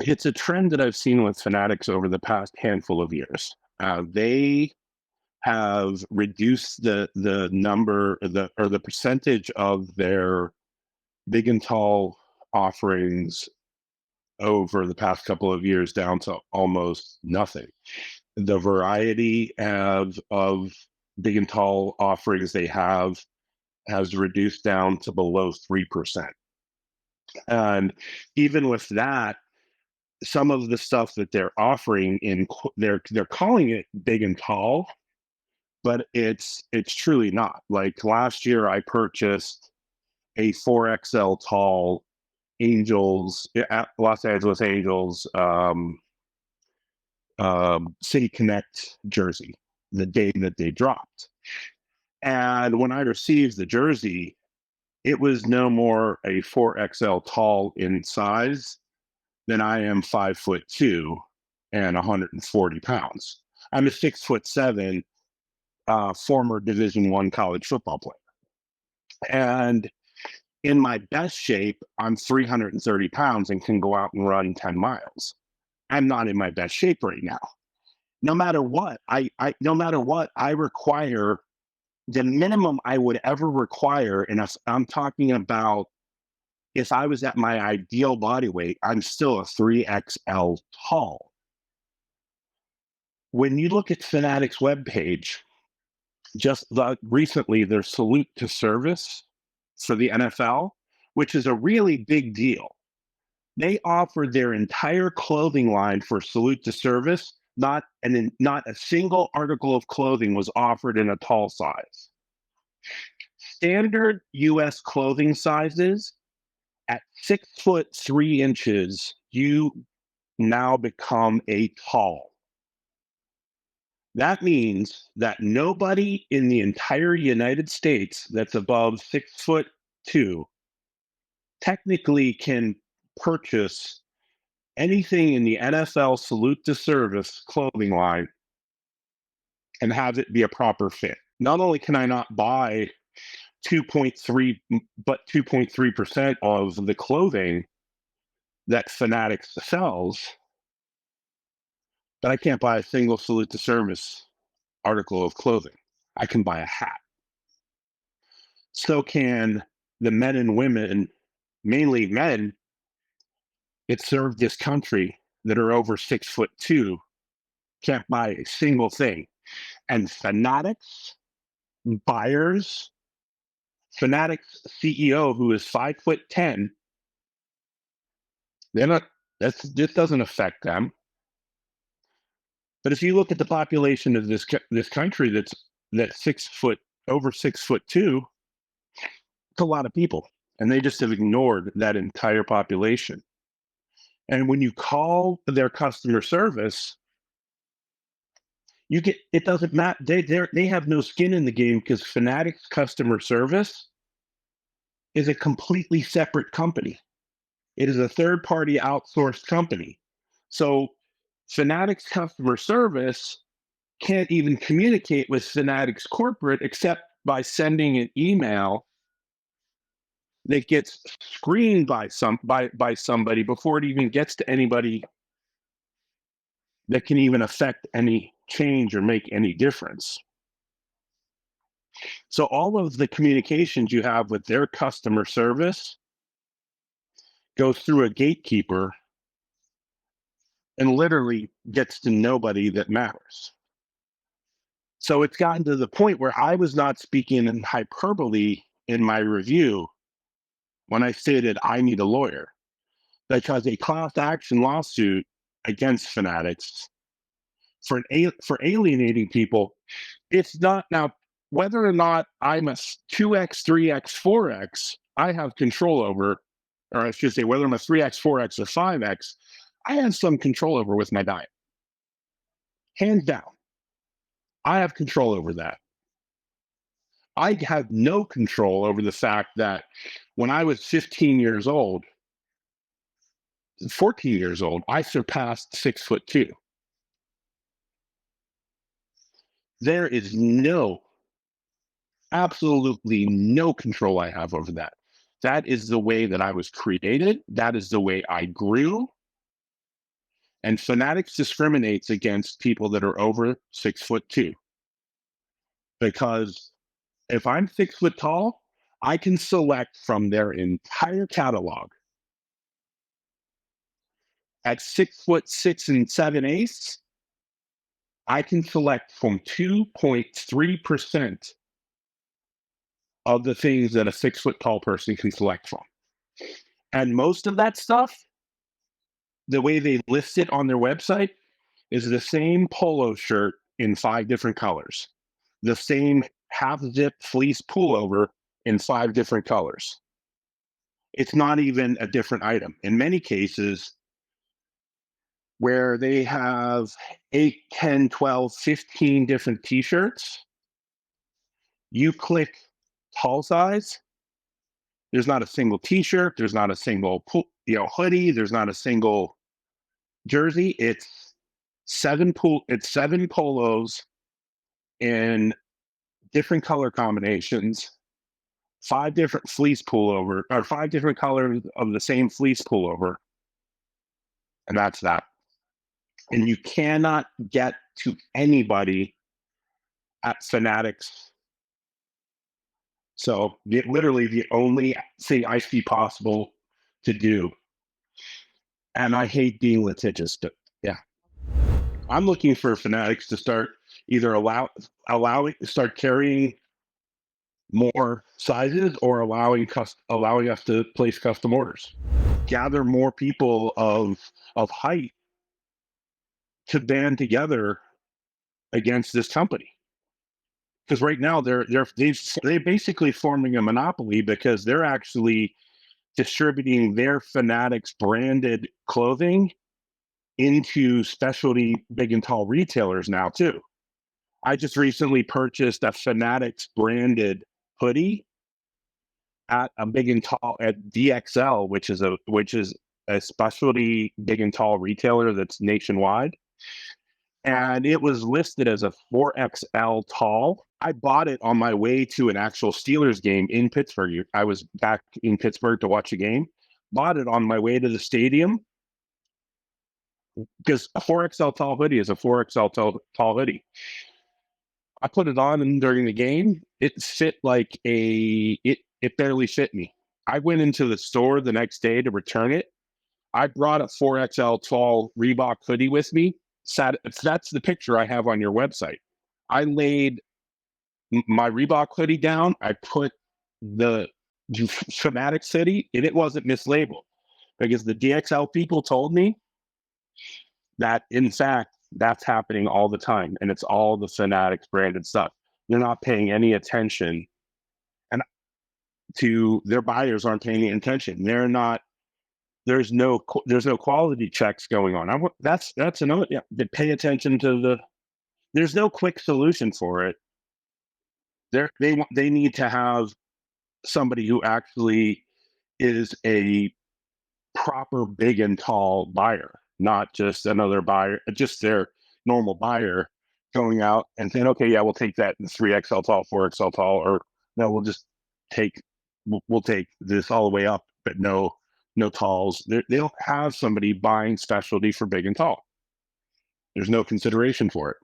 It's a trend that I've seen with Fanatics over the past handful of years. They have reduced the number or the percentage of their big and tall offerings over the past couple of years down to almost nothing. The variety of big and tall offerings they have has reduced down to below 3%. And even with that, some of the stuff that they're offering they're calling it big and tall, but it's truly not. Like last year I purchased a 4XL tall Angels, Los Angeles Angels City Connect jersey the day that they dropped. And when I received the jersey, it was no more a 4XL tall in size than I am 5'2" and 140 pounds. I'm a 6'7" former Division I college football player. And in my best shape, I'm 330 pounds and can go out and run 10 miles. I'm not in my best shape right now. No matter what, no matter what, I require the minimum I would ever require. And if I'm talking about if I was at my ideal body weight, I'm still a 3XL tall. When you look at Fanatics webpage, recently their salute to service for the NFL, which is a really big deal. They offered their entire clothing line for salute to service. Not a single article of clothing was offered in a tall size. Standard US clothing sizes at 6'3", you now become a tall. That means that nobody in the entire United States that's above 6'2" technically can purchase anything in the NFL salute to service clothing line and have it be a proper fit. Not only can I not buy 2.3% of the clothing that Fanatics sells, but I can't buy a single salute to service article of clothing. I can buy a hat. So can the men and women, mainly men, that serve this country that are over 6'2", can't buy a single thing. And Fanatics buyers, Fanatics CEO, who is 5'10", they're not. This doesn't affect them. But if you look at the population of this country, that's over 6'2", it's a lot of people, and they just have ignored that entire population. And when you call their customer service, it doesn't matter. They have no skin in the game because Fanatics customer service is a completely separate company. It is a third-party outsourced company. So Fanatics customer service can't even communicate with Fanatics corporate except by sending an email that gets screened by somebody before it even gets to anybody that can even affect any change or make any difference. So all of the communications you have with their customer service goes through a gatekeeper and literally gets to nobody that matters. So it's gotten to the point where I was not speaking in hyperbole in my review when I stated I need a lawyer, because a class action lawsuit against Fanatics for alienating people, it's not now whether or not I'm a 2X, 3X, 4X, I have control over, or I should say whether I'm a 3X, 4X, or 5X, I have some control over with my diet. Hands down. I have control over that. I have no control over the fact that when I was 14 years old, I surpassed 6'2". There is absolutely no control I have over that. That is the way that I was created. That is the way I grew. And Fanatics discriminates against people that are over 6'2", because if I'm 6 foot tall, I can select from their entire catalog. At 6'6" 7/8", I can select from 2.3% of the things that a 6 foot tall person can select from. And most of that stuff, the way they list it on their website, is the same polo shirt in 5 different colors, the same half zip fleece pullover in 5 different colors. It's not even a different item. In many cases, where they have 8, 10, 12, 15 different t-shirts, you click tall size, there's not a single t-shirt, there's not a single hoodie, there's not a single jersey. It's 7 polos in different color combinations, 5 different fleece pullover, or 5 different colors of the same fleece pullover, and that's that. And you cannot get to anybody at Fanatics. So literally the only thing I see possible to do, and I hate being litigious, but yeah, I'm looking for Fanatics to start either start carrying more sizes, or allowing us to place custom orders, gather more people of height to band together against this company. Because right now they're basically forming a monopoly, because they're actually distributing their Fanatics branded clothing into specialty big and tall retailers now too. I just recently purchased a Fanatics branded hoodie at a big and tall at DXL, which is a specialty big and tall retailer that's nationwide. And it was listed as a 4XL tall. I bought it on my way to an actual Steelers game in Pittsburgh. I was back in Pittsburgh to watch a game. Bought it on my way to the stadium, because a 4XL tall hoodie is a 4XL tall hoodie. I put it on, and during the game, it fit like it barely fit me. I went into the store the next day to return it. I brought a 4XL tall Reebok hoodie with me. That's the picture I have on your website. I laid my Reebok hoodie down. I put the Fanatics hoodie, and it wasn't mislabeled, because the DXL people told me that, in fact, that's happening all the time, and it's all the Fanatics branded stuff. They're not paying any attention, and to their buyers aren't paying any attention. They're not. There's no quality checks going on. That's another. Yeah, they pay attention to the. There's no quick solution for it. They need to have somebody who actually is a proper big and tall buyer, not just another buyer, just their normal buyer going out and saying, okay, yeah, we'll take that in 3XL tall, 4XL tall, or no, we'll take this all the way up, but no talls. They'll have somebody buying specialty for big and tall. There's no consideration for it.